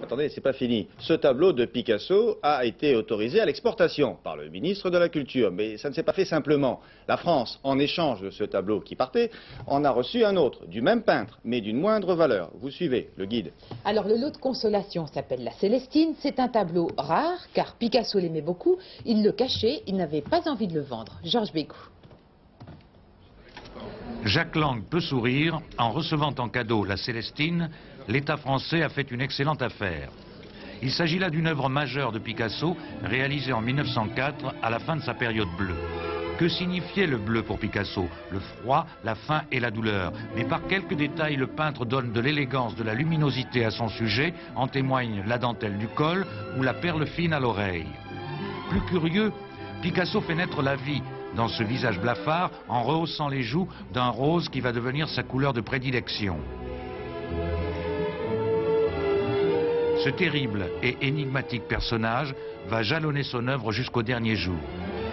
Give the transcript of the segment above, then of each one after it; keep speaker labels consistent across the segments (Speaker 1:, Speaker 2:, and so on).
Speaker 1: attendez, c'est pas fini. Ce tableau de Picasso a été autorisé à l'exportation par le ministre de la Culture. Mais ça ne s'est pas fait simplement. La France, en échange de ce tableau qui partait, en a reçu un autre, du même peintre, mais d'une moindre valeur. Vous suivez le guide.
Speaker 2: Alors le lot de consolation s'appelle la Célestine. C'est un tableau rare, car Picasso l'aimait beaucoup. Il le cachait, il n'avait pas envie de le vendre. Georges Bécou.
Speaker 3: Jacques Lang peut sourire. En recevant en cadeau la Célestine, l'État français a fait une excellente affaire. Il s'agit là d'une œuvre majeure de Picasso, réalisée en 1904, à la fin de sa période bleue. Que signifiait le bleu pour Picasso? Le froid, la faim et la douleur. Mais par quelques détails, le peintre donne de l'élégance, de la luminosité à son sujet, en témoigne la dentelle du col ou la perle fine à l'oreille. Plus curieux, Picasso fait naître la vie dans ce visage blafard en rehaussant les joues d'un rose qui va devenir sa couleur de prédilection. Ce terrible et énigmatique personnage va jalonner son œuvre jusqu'au dernier jour.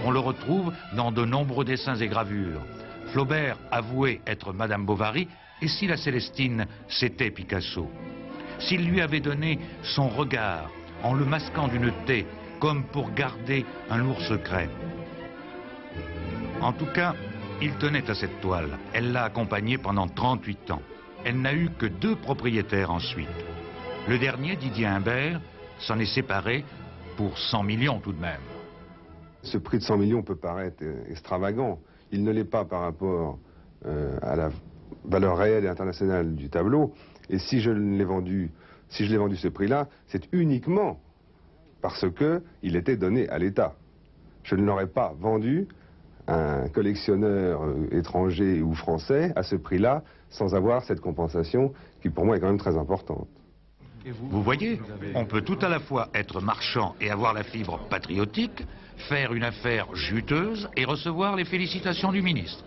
Speaker 3: On le retrouve dans de nombreux dessins et gravures. Flaubert avouait être Madame Bovary, et si la Célestine, c'était Picasso? S'il lui avait donné son regard en le masquant d'une taie, comme pour garder un lourd secret. En tout cas, il tenait à cette toile. Elle l'a accompagnée pendant 38 ans. Elle n'a eu que 2 propriétaires ensuite. Le dernier, Didier Imbert, s'en est séparé pour 100 millions tout de même.
Speaker 4: Ce prix de 100 millions peut paraître extravagant. Il ne l'est pas par rapport à la valeur réelle et internationale du tableau. Et si je l'ai vendu ce prix-là, c'est uniquement parce qu'il était donné à l'État. Je ne l'aurais pas vendu à un collectionneur étranger ou français à ce prix-là sans avoir cette compensation qui pour moi est quand même très importante.
Speaker 3: Vous voyez, on peut tout à la fois être marchand et avoir la fibre patriotique, faire une affaire juteuse et recevoir les félicitations du ministre.